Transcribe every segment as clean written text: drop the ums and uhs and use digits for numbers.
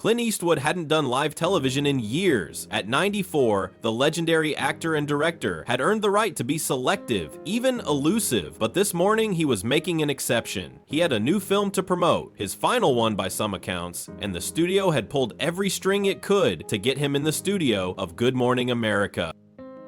Clint Eastwood hadn't done live television in years. At 94, the legendary actor and director had earned the right to be selective, even elusive, but this morning he was making an exception. He had a new film to promote, his final one by some accounts, and the studio had pulled every string it could to get him in the studio of Good Morning America.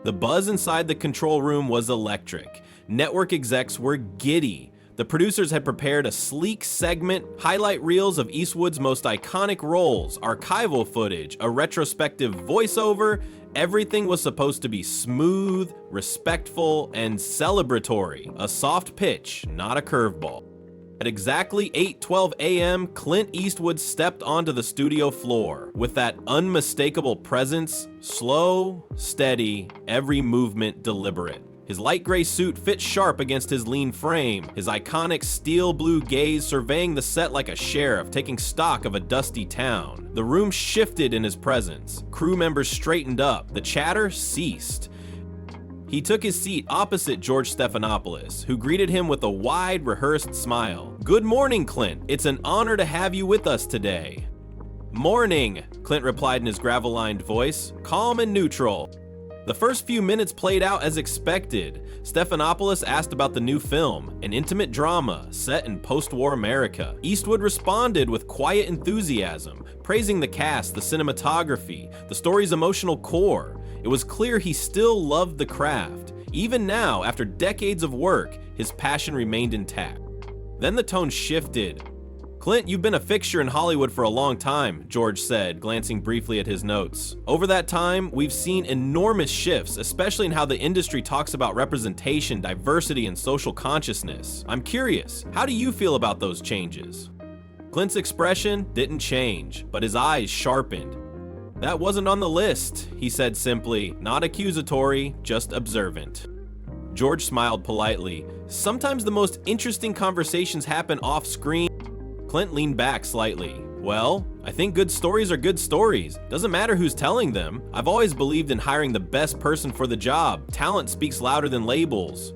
The buzz inside the control room was electric. Network execs were giddy. The producers had prepared a sleek segment, highlight reels of Eastwood's most iconic roles, archival footage, a retrospective voiceover. Everything was supposed to be smooth, respectful, and celebratory. A soft pitch, not a curveball. At exactly 8:12 a.m., Clint Eastwood stepped onto the studio floor with that unmistakable presence, slow, steady, every movement deliberate. His light gray suit fit sharp against his lean frame, his iconic steel blue gaze surveying the set like a sheriff taking stock of a dusty town. The room shifted in his presence. Crew members straightened up. The chatter ceased. He took his seat opposite George Stephanopoulos, who greeted him with a wide, rehearsed smile. "Good morning, Clint. It's an honor to have you with us today." "Morning," Clint replied in his gravel-lined voice, calm and neutral. The first few minutes played out as expected. Stephanopoulos asked about the new film, an intimate drama set in post-war America. Eastwood responded with quiet enthusiasm, praising the cast, the cinematography, the story's emotional core. It was clear he still loved the craft. Even now, after decades of work, his passion remained intact. Then the tone shifted. "Clint, you've been a fixture in Hollywood for a long time," George said, glancing briefly at his notes. "Over that time, we've seen enormous shifts, especially in how the industry talks about representation, diversity, and social consciousness. I'm curious, how do you feel about those changes?" Clint's expression didn't change, but his eyes sharpened. "That wasn't on the list," he said simply, not accusatory, just observant. George smiled politely. "Sometimes the most interesting conversations happen off-screen." Clint leaned back slightly. "Well, I think good stories are good stories. Doesn't matter who's telling them. I've always believed in hiring the best person for the job. Talent speaks louder than labels."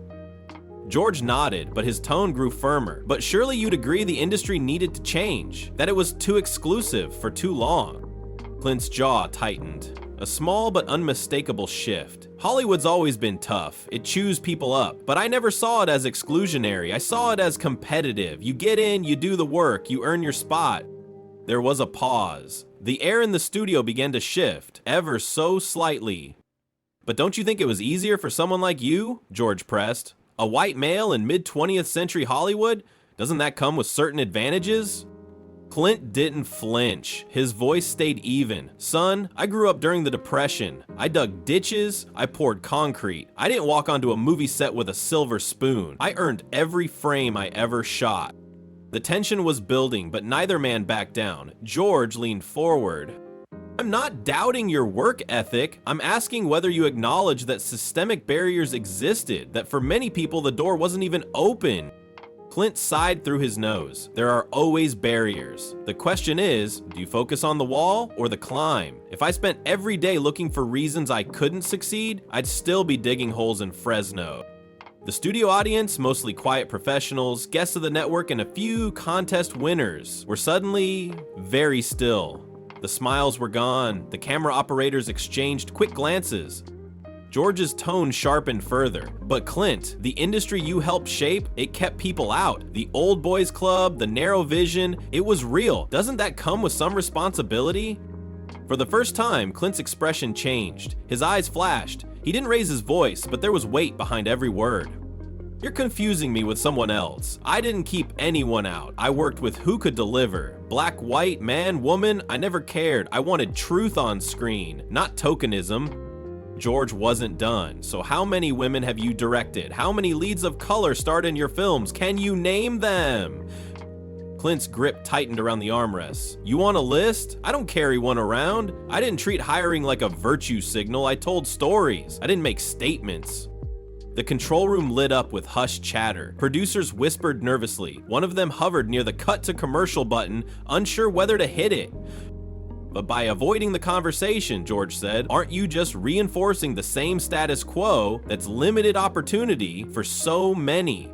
George nodded, but his tone grew firmer. "But surely you'd agree the industry needed to change, that it was too exclusive for too long." Clint's jaw tightened. A small but unmistakable shift. "Hollywood's always been tough. It chews people up. But I never saw it as exclusionary. I saw it as competitive. You get in, you do the work, you earn your spot." There was a pause. The air in the studio began to shift, ever so slightly. "But don't you think it was easier for someone like you?" George pressed. "A white male in mid-20th century Hollywood? Doesn't that come with certain advantages?" Clint didn't flinch. His voice stayed even. "Son, I grew up during the Depression. I dug ditches, I poured concrete. I didn't walk onto a movie set with a silver spoon. I earned every frame I ever shot." The tension was building, but neither man backed down. George leaned forward. "I'm not doubting your work ethic. I'm asking whether you acknowledge that systemic barriers existed, that for many people the door wasn't even open." Clint sighed through his nose. "There are always barriers. The question is, do you focus on the wall or the climb? If I spent every day looking for reasons I couldn't succeed, I'd still be digging holes in Fresno." The studio audience, mostly quiet professionals, guests of the network, and a few contest winners, were suddenly very still. The smiles were gone. The camera operators exchanged quick glances. George's tone sharpened further. "But Clint, the industry you helped shape, it kept people out. The old boys club, the narrow vision, it was real. Doesn't that come with some responsibility?" For the first time, Clint's expression changed. His eyes flashed. He didn't raise his voice, but there was weight behind every word. "You're confusing me with someone else. I didn't keep anyone out. I worked with who could deliver. Black, white, man, woman, I never cared. I wanted truth on screen, not tokenism." George wasn't done. "So how many women have you directed? How many leads of color starred in your films? Can you name them?" Clint's grip tightened around the armrests. "You want a list? I don't carry one around. I didn't treat hiring like a virtue signal. I told stories. I didn't make statements." The control room lit up with hushed chatter. Producers whispered nervously. One of them hovered near the cut to commercial button, unsure whether to hit it. "But by avoiding the conversation," George said, "aren't you just reinforcing the same status quo that's limited opportunity for so many?"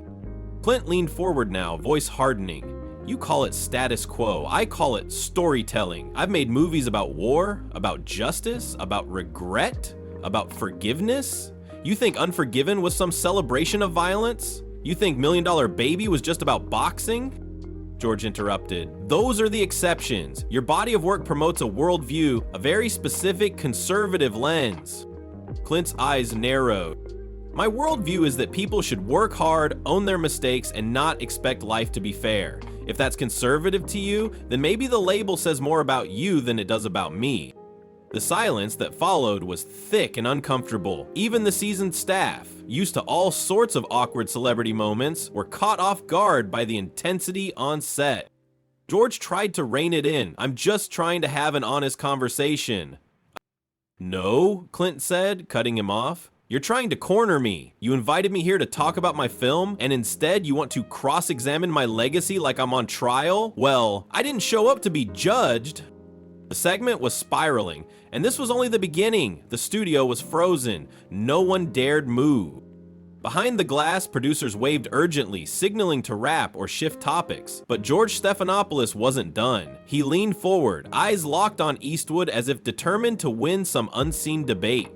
Clint leaned forward now, voice hardening. You call it status quo, I call it storytelling. I've made movies about war, about justice, about regret, about forgiveness. You think Unforgiven was some celebration of violence? You think $1 Million Baby was just about boxing? George interrupted. Those are the exceptions. Your body of work promotes a worldview, a very specific conservative lens. Clint's eyes narrowed. My worldview is that people should work hard, own their mistakes, and not expect life to be fair. If that's conservative to you, then maybe the label says more about you than it does about me. The silence that followed was thick and uncomfortable. Even the seasoned staff, used to all sorts of awkward celebrity moments, were caught off guard by the intensity on set. George tried to rein it in. I'm just trying to have an honest conversation. No, Clint said, cutting him off. You're trying to corner me. You invited me here to talk about my film, and instead you want to cross-examine my legacy like I'm on trial? Well, I didn't show up to be judged. The segment was spiraling, and this was only the beginning. The studio was frozen. No one dared move. Behind the glass, producers waved urgently, signaling to wrap or shift topics. But George Stephanopoulos wasn't done. He leaned forward, eyes locked on Eastwood as if determined to win some unseen debate.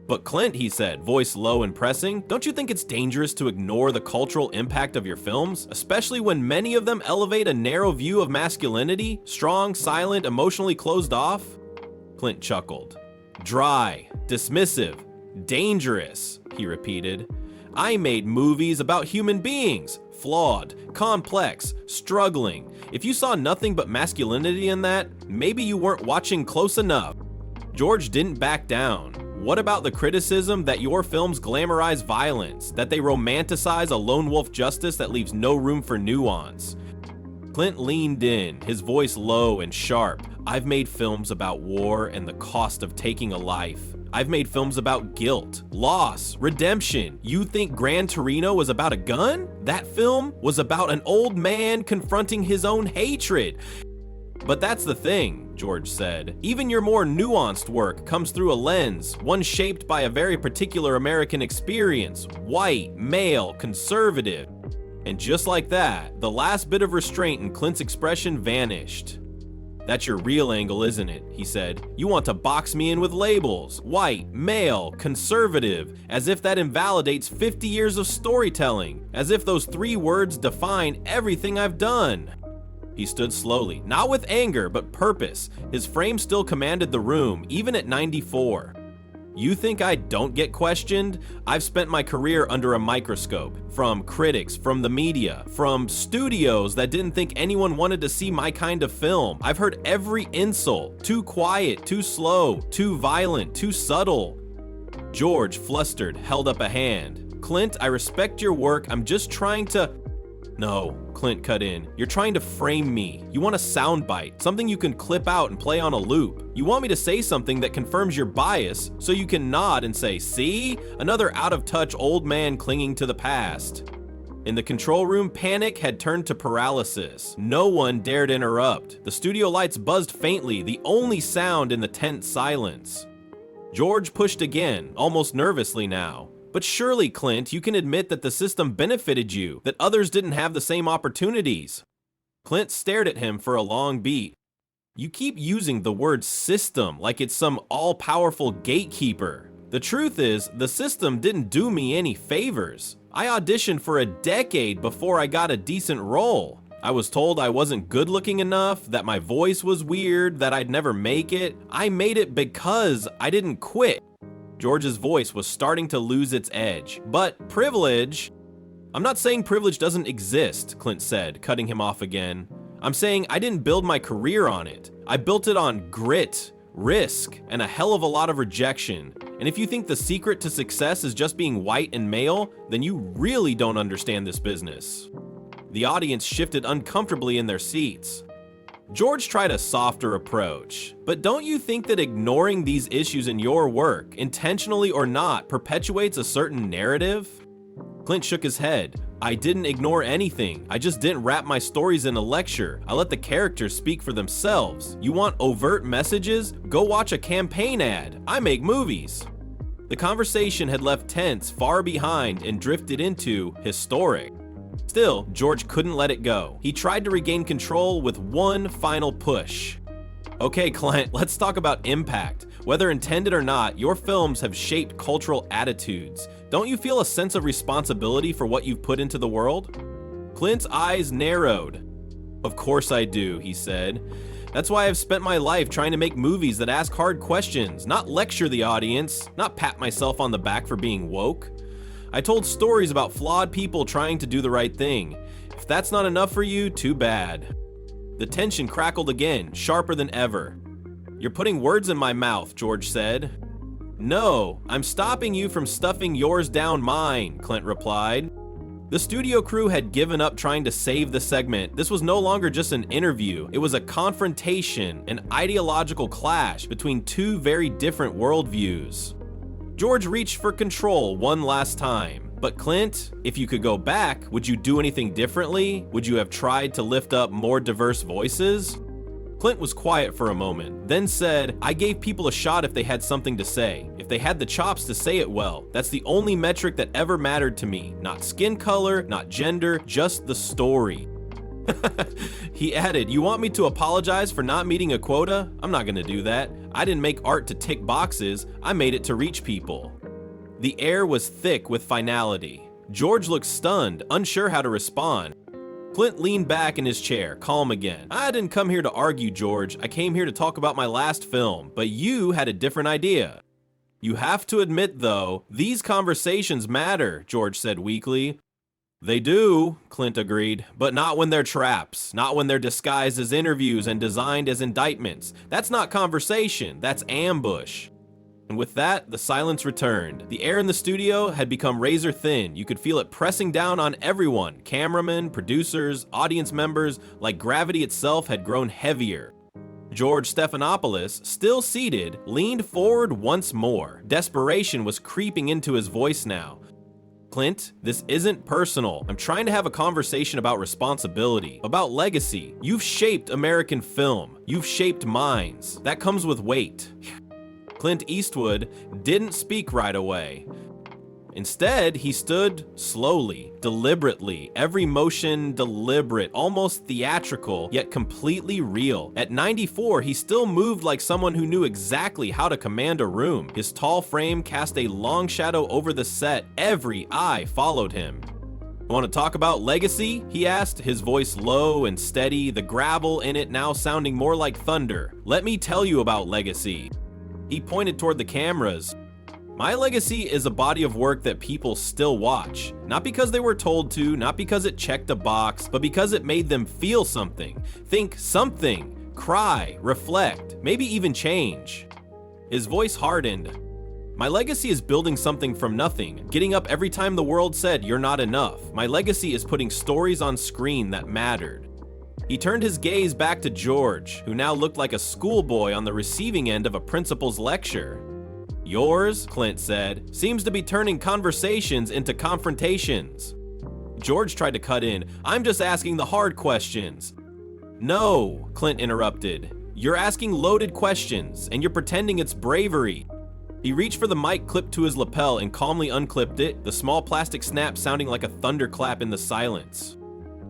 But Clint, he said, voice low and pressing, don't you think it's dangerous to ignore the cultural impact of your films, especially when many of them elevate a narrow view of masculinity, strong, silent, emotionally closed off? Clint chuckled. Dry, dismissive, dangerous, he repeated. I made movies about human beings, flawed, complex, struggling. If you saw nothing but masculinity in that, maybe you weren't watching close enough. George didn't back down. What about the criticism that your films glamorize violence, that they romanticize a lone wolf justice that leaves no room for nuance? Clint leaned in, his voice low and sharp. I've made films about war and the cost of taking a life. I've made films about guilt, loss, redemption. You think Gran Torino was about a gun? That film was about an old man confronting his own hatred. But that's the thing, George said. Even your more nuanced work comes through a lens, one shaped by a very particular American experience, white, male, conservative. And just like that, the last bit of restraint in Clint's expression vanished. That's your real angle, isn't it? He said. You want to box me in with labels, white, male, conservative, as if that invalidates 50 years of storytelling, as if those 3 words define everything I've done. He stood slowly, not with anger, but purpose. His frame still commanded the room, even at 94. You think I don't get questioned? I've spent my career under a microscope, from critics, from the media, from studios that didn't think anyone wanted to see my kind of film. I've heard every insult, too quiet, too slow, too violent, too subtle. George, flustered, held up a hand. Clint, I respect your work, I'm just trying to... No, Clint cut in. You're trying to frame me. You want a soundbite, something you can clip out and play on a loop. You want me to say something that confirms your bias, so you can nod and say, see? Another out-of-touch old man clinging to the past. In the control room, panic had turned to paralysis. No one dared interrupt. The studio lights buzzed faintly, the only sound in the tense silence. George pushed again, almost nervously now. But surely, Clint, you can admit that the system benefited you, that others didn't have the same opportunities. Clint stared at him for a long beat. You keep using the word system like it's some all-powerful gatekeeper. The truth is, the system didn't do me any favors. I auditioned for a decade before I got a decent role. I was told I wasn't good-looking enough, that my voice was weird, that I'd never make it. I made it because I didn't quit. George's voice was starting to lose its edge. But privilege... I'm not saying privilege doesn't exist, Clint said, cutting him off again. I'm saying I didn't build my career on it. I built it on grit, risk, and a hell of a lot of rejection. And if you think the secret to success is just being white and male, then you really don't understand this business. The audience shifted uncomfortably in their seats. George tried a softer approach, but don't you think that ignoring these issues in your work, intentionally or not, perpetuates a certain narrative? Clint shook his head. I didn't ignore anything. I just didn't wrap my stories in a lecture. I let the characters speak for themselves. You want overt messages? Go watch a campaign ad. I make movies. The conversation had left tense far behind and drifted into historic. Still, George couldn't let it go. He tried to regain control with one final push. Okay, Clint, let's talk about impact. Whether intended or not, your films have shaped cultural attitudes. Don't you feel a sense of responsibility for what you've put into the world? Clint's eyes narrowed. Of course I do, he said. That's why I've spent my life trying to make movies that ask hard questions, not lecture the audience, not pat myself on the back for being woke. I told stories about flawed people trying to do the right thing. If that's not enough for you, too bad. The tension crackled again, sharper than ever. You're putting words in my mouth, George said. No, I'm stopping you from stuffing yours down mine, Clint replied. The studio crew had given up trying to save the segment. This was no longer just an interview. It was a confrontation, an ideological clash between two very different worldviews. George reached for control one last time. But Clint, if you could go back, would you do anything differently? Would you have tried to lift up more diverse voices? Clint was quiet for a moment, then said, I gave people a shot if they had something to say. If they had the chops to say it well. That's the only metric that ever mattered to me. Not skin color, not gender, just the story. He added, you want me to apologize for not meeting a quota? I'm not gonna do that. I didn't make art to tick boxes, I made it to reach people. The air was thick with finality. George looked stunned, unsure how to respond. Clint leaned back in his chair, calm again. I didn't come here to argue, George. I came here to talk about my last film, but you had a different idea. You have to admit, though, these conversations matter, George said weakly. They do, Clint agreed, but not when they're traps, not when they're disguised as interviews and designed as indictments. That's not conversation, that's ambush. And with that, the silence returned. The air in the studio had become razor thin. You could feel it pressing down on everyone, cameramen, producers, audience members, like gravity itself had grown heavier. George Stephanopoulos, still seated, leaned forward once more. Desperation was creeping into his voice now. Clint, this isn't personal. I'm trying to have a conversation about responsibility, about legacy. You've shaped American film. You've shaped minds. That comes with weight. Clint Eastwood didn't speak right away. Instead, he stood slowly, deliberately, every motion deliberate, almost theatrical, yet completely real. At 94, he still moved like someone who knew exactly how to command a room. His tall frame cast a long shadow over the set. Every eye followed him. Want to talk about legacy? He asked, his voice low and steady, the gravel in it now sounding more like thunder. Let me tell you about legacy. He pointed toward the cameras. My legacy is a body of work that people still watch. Not because they were told to, not because it checked a box, but because it made them feel something. Think something, cry, reflect, maybe even change. His voice hardened. My legacy is building something from nothing, getting up every time the world said you're not enough. My legacy is putting stories on screen that mattered. He turned his gaze back to George, who now looked like a schoolboy on the receiving end of a principal's lecture. Yours, Clint said, seems to be turning conversations into confrontations. George tried to cut in. I'm just asking the hard questions. No, Clint interrupted. You're asking loaded questions, and you're pretending it's bravery. He reached for the mic clipped to his lapel and calmly unclipped it, the small plastic snap sounding like a thunderclap in the silence.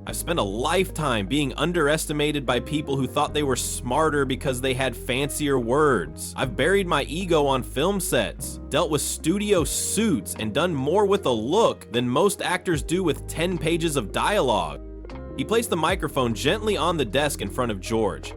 I've spent a lifetime being underestimated by people who thought they were smarter because they had fancier words. I've buried my ego on film sets, dealt with studio suits, and done more with a look than most actors do with 10 pages of dialogue. He placed the microphone gently on the desk in front of George.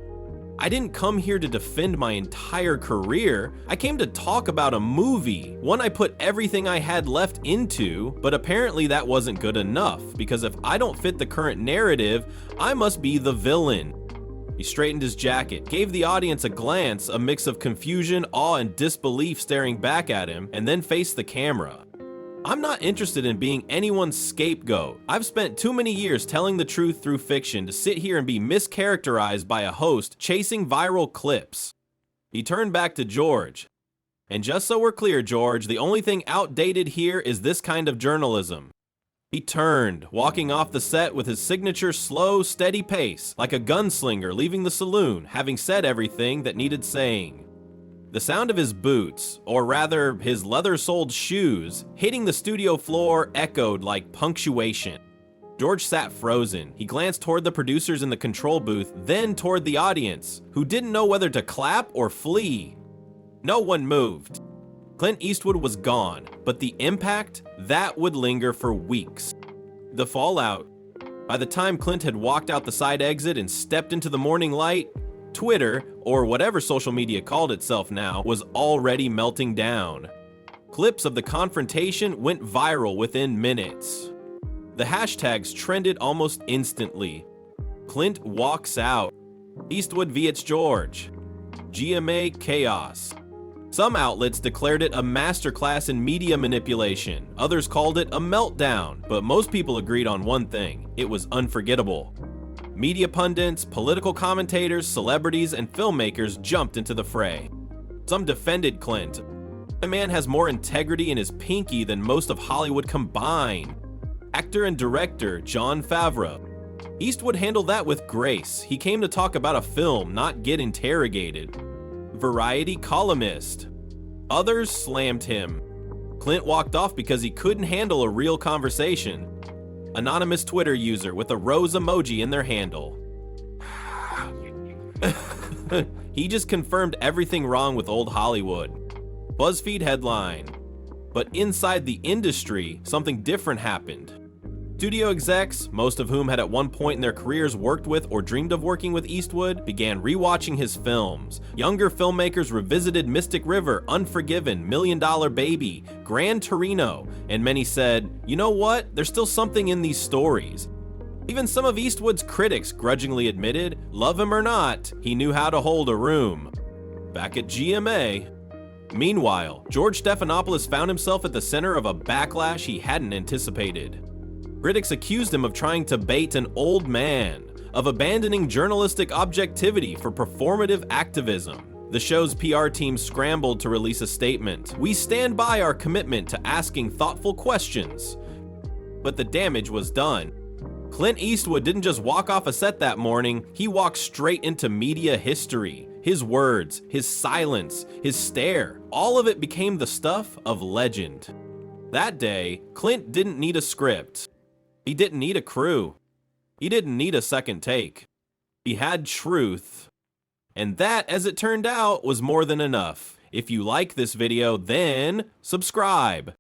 I didn't come here to defend my entire career. I came to talk about a movie, one I put everything I had left into, but apparently that wasn't good enough, because if I don't fit the current narrative, I must be the villain. He straightened his jacket, gave the audience a glance, a mix of confusion, awe, and disbelief staring back at him, and then faced the camera. I'm not interested in being anyone's scapegoat. I've spent too many years telling the truth through fiction to sit here and be mischaracterized by a host chasing viral clips. He turned back to George. And just so we're clear, George, the only thing outdated here is this kind of journalism. He turned, walking off the set with his signature slow, steady pace, like a gunslinger leaving the saloon, having said everything that needed saying. The sound of his boots, or rather his leather-soled shoes, hitting the studio floor echoed like punctuation. George sat frozen. He glanced toward the producers in the control booth, then toward the audience, who didn't know whether to clap or flee. No one moved. Clint Eastwood was gone, but the impact, that would linger for weeks. The fallout. By the time Clint had walked out the side exit and stepped into the morning light, Twitter, or whatever social media called itself now, was already melting down. Clips of the confrontation went viral within minutes. The hashtags trended almost instantly. Clint walks out. Eastwood v. It's George. GMA chaos. Some outlets declared it a masterclass in media manipulation. Others called it a meltdown, but most people agreed on one thing: it was unforgettable. Media pundits, political commentators, celebrities, and filmmakers jumped into the fray. Some defended Clint. The man has more integrity in his pinky than most of Hollywood combined. Actor and director Jon Favreau. Eastwood handled that with grace. He came to talk about a film, not get interrogated. Variety columnist. Others slammed him. Clint walked off because he couldn't handle a real conversation. Anonymous Twitter user with a rose emoji in their handle. He just confirmed everything wrong with old Hollywood. BuzzFeed headline. But inside the industry, something different happened. Studio execs, most of whom had at one point in their careers worked with or dreamed of working with Eastwood, began rewatching his films. Younger filmmakers revisited Mystic River, Unforgiven, $1 Million Baby, Gran Torino, and many said, you know what, there's still something in these stories. Even some of Eastwood's critics grudgingly admitted, love him or not, he knew how to hold a room. Back at GMA. Meanwhile, George Stephanopoulos found himself at the center of a backlash he hadn't anticipated. Critics accused him of trying to bait an old man, of abandoning journalistic objectivity for performative activism. The show's PR team scrambled to release a statement. We stand by our commitment to asking thoughtful questions. But the damage was done. Clint Eastwood didn't just walk off a set that morning, he walked straight into media history. His words, his silence, his stare, all of it became the stuff of legend. That day, Clint didn't need a script. He didn't need a crew. He didn't need a second take. He had truth. And that, as it turned out, was more than enough. If you like this video, then subscribe.